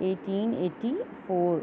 1884,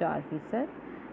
4%।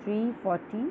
342,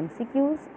MCQs।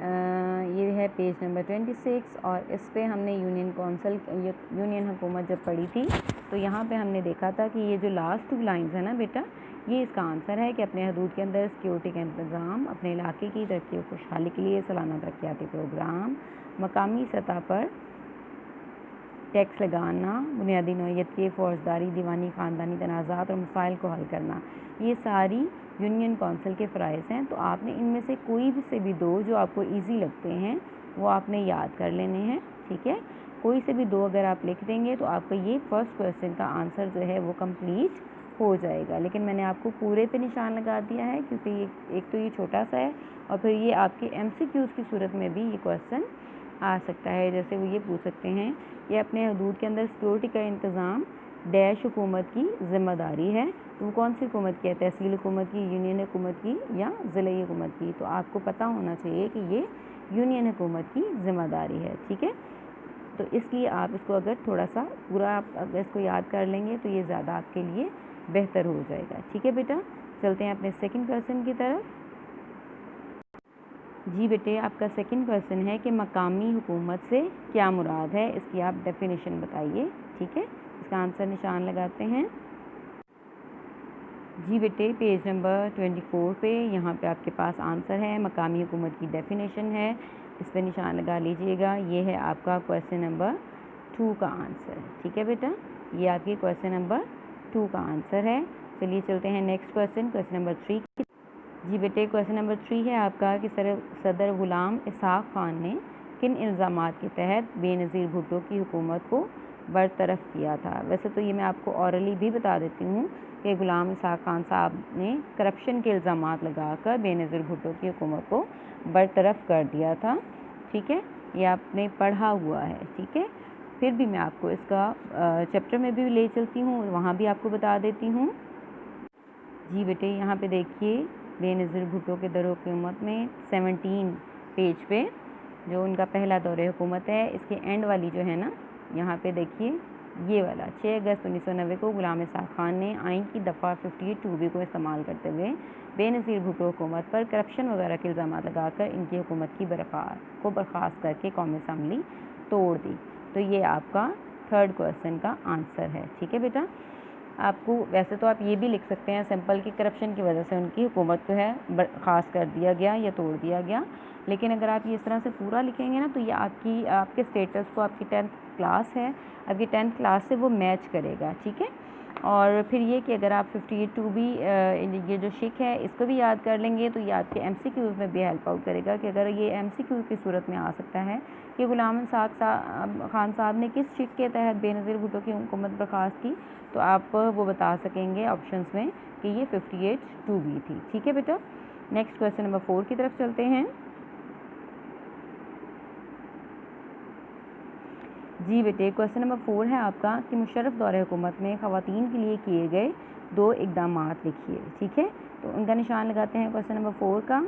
یہ ہے page number 26 اور اس پہ ہم نے یونین حکومت جب پڑھی تھی تو یہاں پہ ہم نے دیکھا تھا کہ یہ جو لاسٹ 2 لائنز ہیں نا بیٹا، یہ اس کا آنسر ہے کہ اپنے حدود کے اندر سیکیورٹی کا انتظام، اپنے علاقے کی ترقی و خوشحالی کے لیے سالانہ ترقیاتی پروگرام، مقامی سطح پر ٹیکس لگانا، بنیادی نوعیت کے فوجداری، دیوانی، خاندانی تنازعات اور مسائل کو حل کرنا، یہ ساری یونین کونسل کے فرائض ہیں۔ تو آپ نے ان میں سے کوئی بھی 2 جو آپ کو ایزی لگتے ہیں وہ آپ نے یاد کر لینے ہیں، ٹھیک ہے۔ کوئی سے بھی 2 اگر آپ لکھ دیں گے تو آپ کا یہ فرسٹ کویسچن کا آنسر جو ہے وہ کمپلیٹ ہو جائے گا، لیکن میں نے آپ کو پورے پہ نشان لگا دیا ہے کیونکہ ایک تو یہ چھوٹا سا ہے اور پھر یہ آپ کے MCQs کی صورت میں بھی یہ کویسچن آ سکتا ہے۔ جیسے وہ یہ پوچھ سکتے ہیں کہ اپنے حدود کے اندر سیکیورٹی کا انتظام ڈیش حکومت کی ذمہ داری ہے، تو وہ کون سی حکومت کی ہے؟ تحصیل حکومت کی، یونین حکومت کی یا ضلعی حکومت کی؟ تو آپ کو پتہ ہونا چاہیے کہ یہ یونین حکومت کی ذمہ داری ہے، ٹھیک ہے۔ تو اس لیے آپ اس کو اگر تھوڑا سا پورا آپ اگر اس کو یاد کر لیں گے تو یہ زیادہ آپ کے لیے بہتر ہو جائے گا، ٹھیک ہے بیٹا۔ چلتے ہیں اپنے سیکنڈ کویسچن کی طرف۔ جی بیٹے، آپ کا سیکنڈ کویسچن ہے کہ مقامی حکومت سے کیا مراد ہے، اس کی آپ ڈیفینیشن بتائیے، ٹھیک ہے۔ اس کا آنسر نشان لگاتے ہیں۔ جی بیٹے، پیج نمبر 24 پہ یہاں پہ آپ کے پاس آنسر ہے، مقامی حکومت کی ڈیفینیشن ہے، اس پہ نشان لگا لیجئے گا۔ یہ ہے آپ کا کویسچن نمبر 2 کا آنسر، ٹھیک ہے بیٹا، یہ آپ کی کویسچن نمبر 2 کا آنسر ہے۔ چلیے چلتے ہیں نیکسٹ کویسچن نمبر 3 کی۔ جی بیٹے، کویسچن نمبر 3 ہے آپ کا کہ صدر غلام اسحاق خان نے کن الزامات کے تحت بے نظیر بھٹو کی حکومت کو برطرف کیا تھا؟ ویسے تو یہ میں آپ کو اورلی بھی بتا دیتی ہوں کہ غلام اسحاق خان صاحب نے کرپشن کے الزامات لگا کر بے نظیر بھٹو کی حکومت کو برطرف کر دیا تھا، ٹھیک ہے، یہ آپ نے پڑھا ہوا ہے، ٹھیک ہے۔ پھر بھی میں آپ کو اس کا چیپٹر میں بھی لے چلتی ہوں، وہاں بھی آپ کو بتا دیتی ہوں۔ جی بیٹے، یہاں پہ دیکھیے بے نظیر بھٹو کے دور حکومت میں 17 پیج پہ جو ان کا پہلا دور حکومت ہے، اس کے اینڈ والی جو ہے نا، یہاں پہ دیکھیے یہ والا 6 اگست 1990 کو غلام اسحاق خان نے آئین کی دفعہ 58(2)B کو استعمال کرتے ہوئے بے نظیر بھٹو حکومت پر کرپشن وغیرہ کے الزامات لگا کر ان کی حکومت کی برخاست کر کے قومی اسمبلی توڑ دی۔ تو یہ آپ کا تھرڈ کویسچن کا آنسر ہے، ٹھیک ہے بیٹا۔ آپ کو ویسے تو آپ یہ بھی لکھ سکتے ہیں سمپل کی کرپشن کی وجہ سے ان کی حکومت کو ہے برخاست کر دیا گیا یا توڑ دیا گیا، لیکن اگر آپ یہ اس طرح سے پورا لکھیں گے نا تو یہ آپ کے اسٹیٹس کو، آپ کی 10th کلاس ہے، آپ کی 10th کلاس سے وہ میچ کرے گا، ٹھیک ہے۔ اور پھر یہ کہ اگر آپ 58(2)B یہ جو شک ہے اس کو بھی یاد کر لیں گے تو یہ آپ کے MCQs میں بھی ہیلپ آؤٹ کرے گا کہ اگر یہ MCQ کی صورت میں آ سکتا ہے کہ غلام اسحاق خان صاحب نے کس شک کے تحت بے نظیر بھٹو کی حکومت برخاست کی، تو آپ وہ بتا سکیں گے آپشنس میں کہ یہ 58(2)B تھی، ٹھیک ہے بیٹا۔ نیکسٹ کویسچن نمبر 4 کی طرف چلتے ہیں۔ جی بیٹے، کویسچن نمبر 4 ہے آپ کا کہ مشرف دور حکومت میں خواتین کے لیے کیے گئے 2 اقدامات لکھیے، ٹھیک ہے۔ تو ان کا نشان لگاتے ہیں کویسچن نمبر 4 کا۔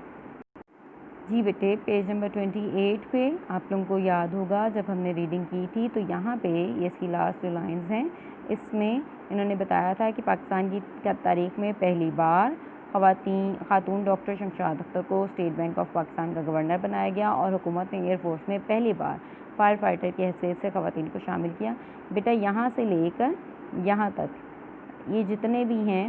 جی بیٹے، پیج نمبر 28 پہ آپ لوگوں کو یاد ہوگا جب ہم نے ریڈنگ کی تھی تو یہاں پہ یہ اس کی لاسٹ جو لائنز ہیں اس میں انہوں نے بتایا تھا کہ پاکستان کی تاریخ میں پہلی بار خاتون ڈاکٹر شمشاد اختر کو اسٹیٹ بینک آف پاکستان کا گورنر بنایا گیا اور حکومت نے ایئر فورس میں پہلی بار فائر فائٹر کی حیثیت سے خواتین کو شامل کیا۔ بیٹا یہاں سے لے کر یہاں تک یہ جتنے بھی ہیں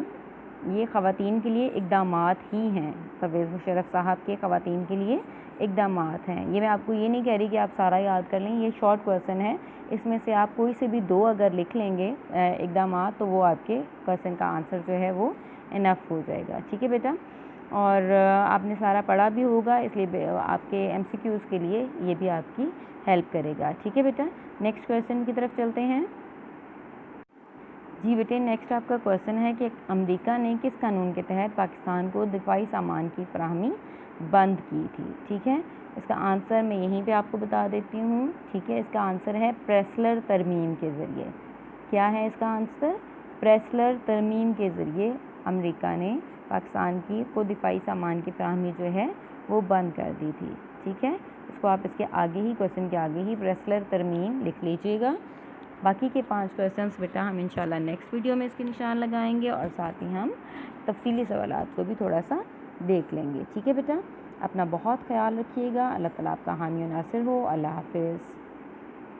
یہ خواتین کے لیے اقدامات ہی ہیں، پرویز مشرف صاحب کے خواتین کے لیے اقدامات ہیں۔ یہ میں آپ کو یہ نہیں کہہ رہی کہ آپ سارا یاد کر لیں، یہ شارٹ کویسچن ہے، اس میں سے آپ کوئی سے بھی 2 اگر لکھ لیں گے اقدامات تو وہ آپ کے کویسچن کا آنسر جو ہے وہ انف ہو جائے گا، ٹھیک ہے بیٹا۔ اور آپ نے سارا پڑھا بھی ہوگا اس لیے آپ کے MCQs کے لیے یہ بھی آپ کی ہیلپ کرے گا، ٹھیک ہے بیٹا۔ نیکسٹ کویسچن کی طرف چلتے ہیں۔ جی بیٹے، نیکسٹ آپ کا کویسچن ہے کہ امریکہ نے کس قانون کے تحت پاکستان کو دفاعی سامان کی فراہمی بند کی تھی، ٹھیک ہے۔ اس کا آنسر میں یہیں پہ آپ کو بتا دیتی ہوں، ٹھیک ہے۔ اس کا آنسر ہے پریسلر ترمیم کے ذریعے۔ کیا ہے اس کا آنسر؟ پریسلر ترمیم کے ذریعے امریکہ نے پاکستان کی کو دفاعی سامان کی فراہمی جو ہے وہ بند کر دی تھی، ٹھیک ہے۔ اس کو آپ اس کے آگے ہی کویسچن کے آگے ہی پریسلر ترمیم لکھ لیجئے گا۔ باقی کے 5 کویسچنس بیٹا ہم انشاءاللہ نیکسٹ ویڈیو میں اس کے نشان لگائیں گے اور ساتھ ہی ہم تفصیلی سوالات کو بھی تھوڑا سا دیکھ لیں گے، ٹھیک ہے بیٹا۔ اپنا بہت خیال رکھیے گا. اللہ تعالیٰ آپ کا حامی و ناصر ہو. اللہ حافظ.